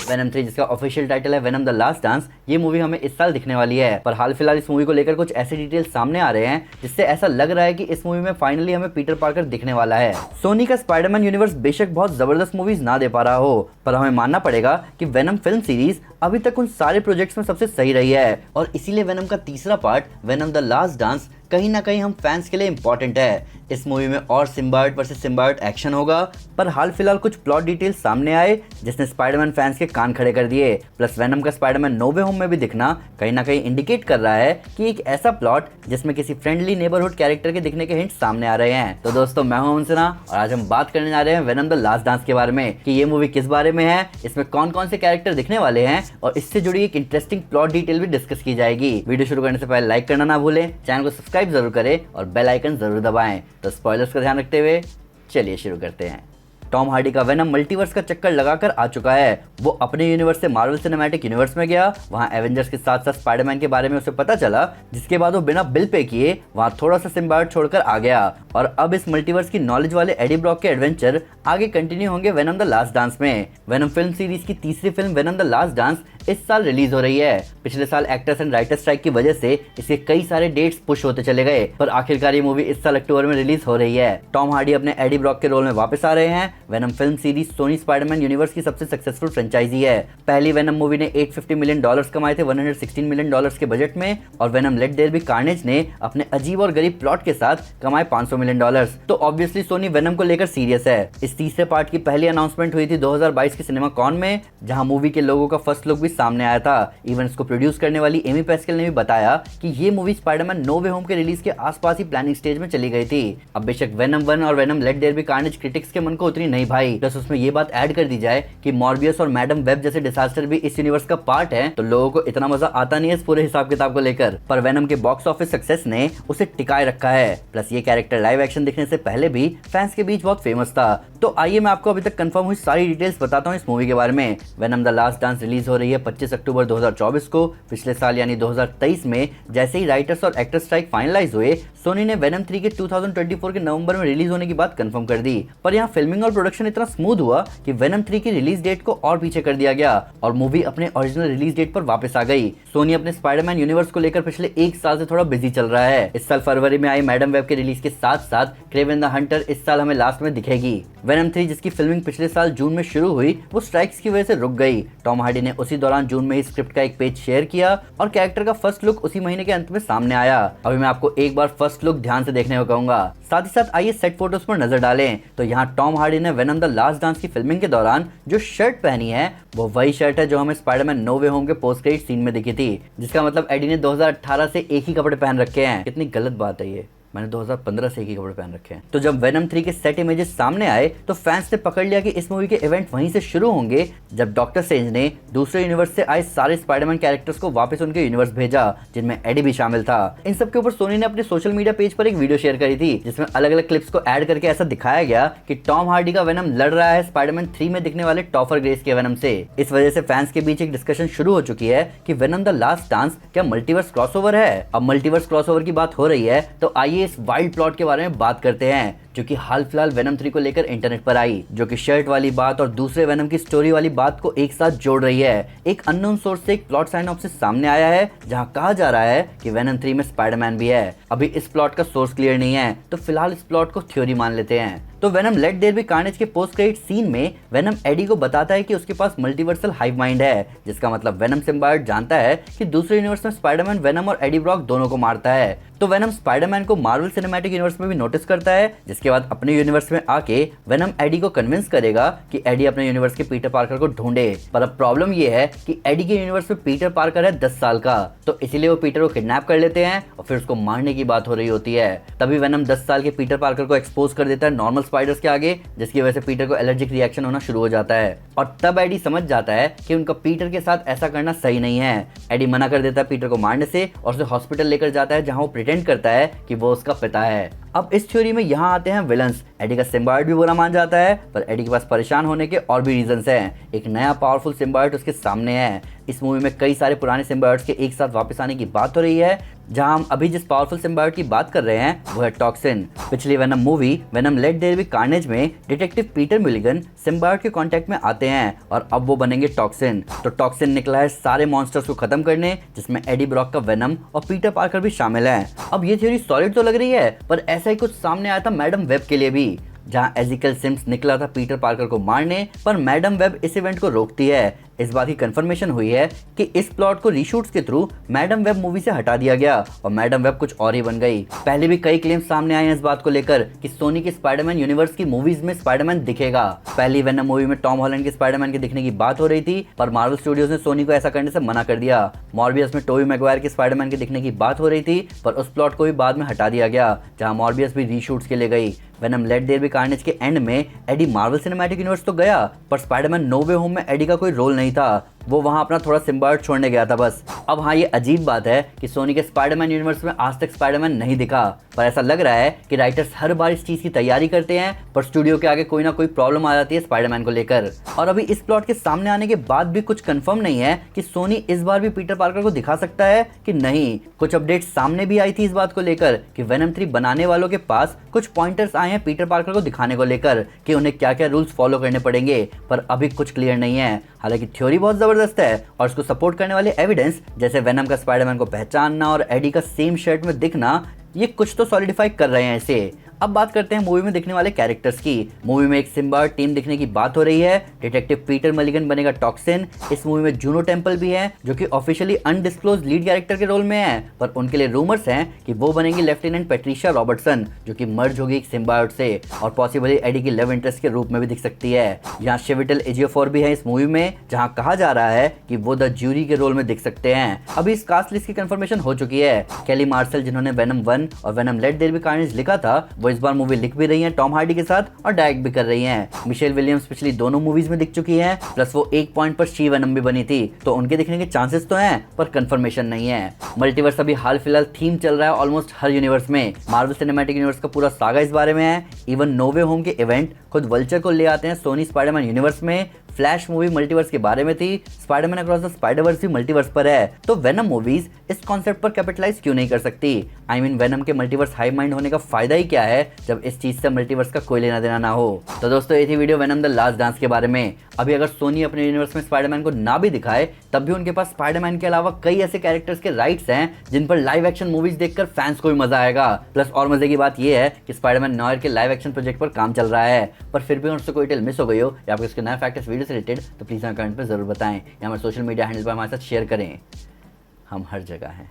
Venom 3 जिसका official title है venom the last dance, ये मूवी हमें इस साल दिखने वाली है। पर हाल फिलहाल इस मूवी को लेकर कुछ ऐसे डिटेल्स सामने आ रहे हैं जिससे ऐसा लग रहा है कि इस मूवी में फाइनली हमें पीटर पार्कर दिखने वाला है। सोनी का स्पाइडरमैन यूनिवर्स बेशक बहुत जबरदस्त मूवीज ना दे पा रहा हो, पर हमें मानना पड़ेगा कि वेनम फिल्म सीरीज अभी तक उन सारे प्रोजेक्ट्स में सबसे सही रही है और इसीलिए वेनम का तीसरा part venom the last dance कहीं ना कहीं हम फैंस के लिए इंपॉर्टेंट है। इस मूवी में और सिम्बायोट वर्सेस सिम्बायोट एक्शन होगा, पर हाल फिलहाल कुछ प्लॉट डिटेल्स सामने आए जिसने स्पाइडरमैन फैंस के कान खड़े कर दिए। प्लस वेनम का स्पाइडरमैन नो वे होम में भी दिखना कहीं ना कहीं इंडिकेट कर रहा है कि एक ऐसा प्लॉट जिसमें किसी फ्रेंडली नेबरहुड कैरेक्टर के दिखने के हिंट सामने आ रहे हैं। तो दोस्तों, मैं हूं अंसना और आज हम बात करने जा रहे हैं वेनम द लास्ट डांस के बारे में कि ये मूवी किस बारे में है, इसमें कौन कौन से कैरेक्टर दिखने वाले हैं और इससे जुड़ी एक इंटरेस्टिंग प्लॉट डिटेल भी डिस्कस की जाएगी। वीडियो शुरू करने से पहले लाइक करना ना भूलें, चैनल को सब्सक्राइब जरूर करें और बेल आइकन जरूर दबाएं। तो स्पॉयलर्स का ध्यान रखते हुए चलिए शुरू करते हैं। टॉम हार्डी का वेनम मल्टीवर्स का चक्कर लगाकर आ चुका है। वो अपने यूनिवर्स से मार्वल सिनेमैटिक यूनिवर्स में गया, वहां एवेंजर्स के साथ साथ स्पाइडरमैन के बारे में उसे पता चला, जिसके बाद वो बिना बिल पे किए वहां थोड़ा सा सिम्बायोट छोड़कर आ गया और अब इस मल्टीवर्स की नॉलेज वाले एडी ब्रॉक के एडवेंचर आगे कंटिन्यू होंगे वेनम द लास्ट डांस में। वेनम फिल्म सीरीज की तीसरी film venom the last dance इस साल रिलीज हो रही है। पिछले साल एक्टर्स एंड राइटर स्ट्राइक की वजह से इसके कई सारे डेट्स पुश होते चले गए, पर आखिरकार ये मूवी इस साल अक्टूबर में रिलीज हो रही है। टॉम हार्डी अपने एडी ब्रॉक के रोल में वापस आ रहे हैं। Venom film series Sony Spider-Man universe की सबसे सक्सेसफुल फ्रेंचाइजी है। पहली वेनम मूवी ने $850 मिलियन कमाए थे 116 मिलियन के बजट में, और Venom let there be Carnage ने अपने अजीब और गरीब प्लॉट के साथ कमाए $500 मिलियन। तो ऑब्वियसली सोनी वेनम को लेकर सीरियस है। इस तीसरे पार्ट की पहली अनाउंसमेंट हुई थी 2022 के सिनेमा कॉन में, जहां मूवी के लोगों का फर्स्ट लुक भी सामने आया था। इवन इसको प्रोड्यूस करने वाली एमी पैस्कल ने भी बताया कि ये movie Spiderman no way home के रिलीज के आसपास ही प्लानिंग स्टेज में चली गई थी। अब बेशक वेनम 1 और Venom let there be Carnage critics के मन को उतनी नहीं भाई, प्लस उसमें ये बात ऐड कर दी जाए कि मॉर्बियस और मैडम वेब जैसे डिजास्टर भी इस यूनिवर्स का पार्ट है, तो लोगों को इतना मजा आता नहीं है इस पूरे हिसाब किताब को लेकर। पर वेनम के बॉक्स ऑफिस सक्सेस ने उसे टिकाए रखा है। प्लस ये कैरेक्टर लाइव एक्शन दिखने से पहले भी फैंस के बीच बहुत फेमस था। तो आइए मैं आपको अभी तक कंफर्म हुई सारी डिटेल्स बताता हूँ इस मूवी के बारे में। Venom the last dance release हो रही है 25 अक्टूबर 2024 को। पिछले साल यानी 2023 में जैसे ही राइटर्स और एक्टर्स स्ट्राइक फाइनलाइज हुए, सोनी ने वेनम 3 के 2024 के नवंबर में रिलीज होने की बात कंफर्म कर दी। पर यहाँ फिल्मिंग और प्रोडक्शन इतना स्मूथ हुआ कि वेनम 3 की रिलीज डेट को और पीछे कर दिया गया और मूवी अपने ओरिजिनल रिलीज डेट पर वापस आ गई। सोनी अपने स्पाइडरमैन यूनिवर्स को लेकर पिछले एक साल से थोड़ा बिजी चल रहा है। इस साल फरवरी में आई मैडम वेब के रिलीज के साथ साथ क्रेवन द हंटर इस साल हमें लास्ट में दिखेगी। वेनम 3 जिसकी फिल्मिंग पिछले साल जून में शुरू हुई, वो स्ट्राइक्स की वजह से रुक गई। टॉम हार्डी ने उसी दौरान जून में ही स्क्रिप्ट का एक पेज शेयर किया और कैरेक्टर का फर्स्ट लुक उसी महीने के अंत में सामने आया। अभी मैं आपको एक बार फर्स्ट लुक ध्यान से देखने को कहूंगा। साथ ही साथ आइए सेट फोटोज पर नजर डालें। तो यहाँ टॉम हार्डी ने वेनम द लास्ट डांस की फिल्मिंग के दौरान जो शर्ट पहनी है वो वही शर्ट है जो हमें स्पाइडरमैन नो वे होम के पोस्ट क्रेडिट सीन में दिखी थी, जिसका मतलब एडी ने 2018 से एक ही कपड़े पहन रखे हैं। कितनी गलत बात है ये, मैंने 2015 से एक ही कपड़े पहन रखे हैं। तो जब वेनम 3 के सेट इमेजेस सामने आए तो फैंस ने पकड़ लिया कि इस मूवी के इवेंट वहीं से शुरू होंगे जब डॉक्टर स्ट्रेंज ने दूसरे यूनिवर्स से आए सारे स्पाइडरमैन कैरेक्टर्स को वापस उनके यूनिवर्स भेजा, जिनमें एडी भी शामिल था। इन सब के ऊपर सोनी ने अपने सोशल मीडिया पेज पर एक वीडियो शेयर करी थी जिसमें अलग अलग क्लिप्स को ऐड करके ऐसा दिखाया गया कि टॉम हार्डी का वेनम लड़ रहा है स्पाइडरमैन 3 में दिखने वाले टॉफर ग्रेस के वेनम से। इस वजह से फैंस के बीच एक डिस्कशन शुरू हो चुकी है कि वेनम द लास्ट डांस क्या मल्टीवर्स क्रॉसओवर है। अब मल्टीवर्स क्रॉसओवर की बात हो रही है तो आइए इस वाइल्ड प्लॉट के बारे में बात करते हैं जो कि हाल फिलहाल वेनम 3 को लेकर इंटरनेट पर आई, जो कि शर्ट वाली बात और दूसरे वेनम की स्टोरी वाली बात को एक साथ जोड़ रही है। एक अननोन सोर्स से एक प्लॉट साइनॉप्सिस सामने आया है जहां कहा जा रहा है कि वेनम 3 में स्पाइडरमैन भी है। अभी इस प्लॉट का सोर्स क्लियर नहीं है, तो फिलहाल इस प्लॉट को थ्योरी मान लेते हैं। तो Venom let there be Carnage के पोस्ट क्रेडिट सीन में वेनम एडी को बताता है कि उसके पास मल्टीवर्सल हाइव माइंड है, जिसका मतलब वेनम सिम्बायोट जानता है कि दूसरे यूनिवर्स में स्पाइडरमैन वेनम और एडी ब्रॉक दोनों को मारता है। तो वेनम स्पाइडरमैन को मार्वल सिनेमैटिक यूनिवर्स में भी नोटिस करता है, जिसके बाद अपने यूनिवर्स में आके वेनम एडी को कन्विंस करेगा कि एडी अपने यूनिवर्स के पीटर पार्कर को ढूंढे। पर अब प्रॉब्लम ये है कि एडी के यूनिवर्स में पीटर पार्कर है 10 साल का, तो इसीलिए वो पीटर को किडनैप कर लेते हैं और फिर उसको मारने की बात हो रही होती है। तभी वेनम 10 साल के पीटर पार्कर को एक्सपोज कर देता है नॉर्मल स्पाइडर्स के आगे, जिसकी वजह से पीटर को एलर्जिक रिएक्शन होना शुरू हो जाता है और तब एडी समझ जाता है कि उनका पीटर के साथ ऐसा करना सही नहीं है। एडी मना कर देता है पीटर को मारने से और उसे हॉस्पिटल लेकर जाता है जहां वो प्रिटेंड करता है कि वो उसका पिता है। अब इस थ्योरी में यहाँ आते हैं विलन्स, एडी का सिम्बायोट भी बुरा मान जाता है, पर एडी के पास परेशान होने के और भी रीजंस हैं। एक नया पावरफुल सिम्बायोट उसके सामने है। इस मूवी में कई सारे पुराने सिम्बायोट्स के एक साथ वापस आने की बात हो रही है। जहां हम अभी जिस पावरफुल सिम्बायोट की बात कर रहे हैं वो है टॉक्सिन। पिछली Venom movie Venom let there be Carnage में डिटेक्टिव पीटर मिलिगन सिम्बायोट के कांटेक्ट में आते हैं और अब वो बनेंगे टॉक्सिन। तो टॉक्सिन निकला है सारे मॉन्स्टर्स को खत्म करने, जिसमें एडी ब्रॉक का वेनम और पीटर पार्कर भी शामिल है। अब ये थ्योरी सॉलिड तो लग रही है, पर ऐसा ही कुछ सामने आया था मैडम वेब के लिए भी, जहां एजिकल सिम्स निकला था पीटर पार्कर को मारने, पर मैडम वेब इस इवेंट को रोकती है। इस बात की कंफर्मेशन हुई है कि इस प्लॉट को रीशूट्स के थ्रू मैडम वेब मूवी से हटा दिया गया और मैडम वेब कुछ और ही बन गई। पहले भी कई क्लेम्स सामने आए हैं इस बात को लेकर कि सोनी के स्पाइडरमैन यूनिवर्स की मूवीज में स्पाइडरमैन दिखेगा। पहली वेनम मूवी में टॉम हॉलैंड के स्पाइडरमैन के दिखने की बात हो रही थी, पर मार्वल स्टूडियोज ने सोनी को ऐसा करने से मना कर दिया। मॉर्बियस में टोबी मैगवायर के स्पाइडरमैन के दिखने की बात हो रही थी, पर उस प्लॉट को भी बाद में हटा दिया गया, जहां मॉर्बियस भी रीशूट्स के लिए गई। Venom let there be Carnage के एंड में एडी मार्वल सिनेमैटिक यूनिवर्स तो गया, पर स्पाइडरमैन नो वे होम में एडी का कोई रोल नहीं था। वो वहां अपना थोड़ा सिम्बायोट छोड़ने गया था बस। अब हाँ, ये अजीब बात है कि सोनी के स्पाइडरमैन यूनिवर्स में आज तक स्पाइडरमैन नहीं दिखा, पर ऐसा लग रहा है कि राइटर्स हर बार इस चीज की तैयारी करते हैं, पर स्टूडियो के आगे कोई ना कोई प्रॉब्लम आ जाती है स्पाइडरमैन को लेकर। और अभी इस प्लॉट के सामने आने के बाद भी कुछ कंफर्म नहीं है कि सोनी इस बार भी पीटर पार्कर को दिखा सकता है कि नहीं। कुछ अपडेट्स सामने भी आई थी इस बात को लेकर कि वेनम 3 बनाने वालों के पास कुछ पॉइंटर्स आए हैं पीटर पार्कर को दिखाने को लेकर कि उन्हें क्या क्या रूल्स फॉलो करने पड़ेंगे, पर अभी कुछ क्लियर नहीं है। हालांकि थ्योरी बहुत जबरदस्त है और इसको सपोर्ट करने वाले एविडेंस जैसे वेनम का स्पाइडरमैन को पहचानना और एडी का सेम शर्ट में दिखना, ये कुछ तो सॉलिडिफाई कर रहे हैं इसे। अब बात करते हैं मूवी में दिखने वाले कैरेक्टर्स की। मूवी में एक सिम्बायोट टीम दिखने की बात हो रही है। डिटेक्टिव पीटर मिलिगन बनेगा टॉक्सिन। इस मूवी में जूनो टेम्पल भी है, जो कि ऑफिशियली अनडिस्क्लोज लीड कैरेक्टर के रोल में है, पर उनके लिए रूमर्स हैं कि वो बनेंगी लेफ्टिनेंट पैट्रिशिया रॉबर्टसन, जो कि मर्ज होगी एक सिम्बायोट से और पॉसिबली एडी की लव इंटरेस्ट के रूप में भी दिख सकती है। यहाँ शिविटल एजियोफोर भी है इस मूवी में, जहाँ कहा जा रहा है कि वो द ज्यूरी के रोल में दिख सकते हैं। अभी इस कास्ट लिस्ट की कंफर्मेशन हो चुकी है। केली मार्शल, जिन्होंने वेनम 1 और Venom let there be Carnage लिखा था, वो इस बार मूवी लिख भी रही हैं टॉम हार्डी के साथ और डायरेक्ट भी कर रही हैं। मिशेल विलियम्स पिछली दोनों मूवीज में दिख चुकी हैं, प्लस वो एक पॉइंट पर शी वेनम भी बनी थी, तो उनके दिखने के चांसेस तो हैं, पर कंफर्मेशन नहीं है। मल्टीवर्स अभी हाल फिलहाल थीम चल रहा है ऑलमोस्ट हर यूनिवर्स में। मार्वल सिनेमैटिक यूनिवर्स का पूरा सागा इस बारे में है। इवन नो वे होम के इवेंट खुद वल्चर को ले आते हैं सोनी स्पाइडरमैन यूनिवर्स में। फ्लैश मूवी मल्टीवर्स के बारे में थी, स्पाइडरमैन अक्रॉस द स्पाइडरवर्स भी मल्टीवर्स पर है, तो वेनम मूवीज इस कॉन्सेप्ट पर कैपिटलाइज क्यों नहीं कर सकती? आई मीन वेनम के मल्टीवर्स हाई माइंड होने का फायदा ही क्या है जब इस चीज से मल्टीवर्स का कोई लेना देना ना हो। तो दोस्तों, ये थी video venom the last dance के बारे में। अभी अगर सोनी अपने यूनिवर्स में स्पाइडरमैन को ना भी दिखाए, तब भी उनके पास स्पाइडरमैन के अलावा कई ऐसे कैरेक्टर्स के राइट्स हैं जिन पर लाइव एक्शन मूवीज देखकर फैंस को भी मजा आएगा। प्लस और मजे की बात यह है कि स्पाइडरमैन नॉयर के लाइव एक्शन प्रोजेक्ट पर काम चल रहा है, पर फिर भी उनसे कोई डिटेल मिस हो गई हो या आपको इसके नए फैक्ट इस वीडियो से रिलेटेड, तो प्लीज हमें कमेंट पर जरूर बताएं या हमारे सोशल मीडिया हैंडल पर हमारे साथ शेयर करें। हम हर जगह हैं।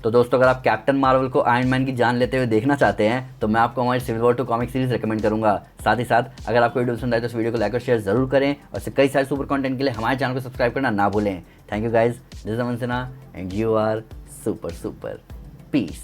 तो दोस्तों, अगर आप कैप्टन मार्वल को आयरन मैन की जान लेते हुए देखना चाहते हैं, तो मैं आपको हमारी civil war 2 comic series recommend करूंगा। साथ ही साथ अगर आपको वीडियो पसंद आए तो इस वीडियो को लाइक और शेयर जरूर करें और इससे कई सारे सुपर कंटेंट के लिए हमारे चैनल को सब्सक्राइब करना ना भूलें। Thank you guys, this is Aman Sinha and you are super super. Piece.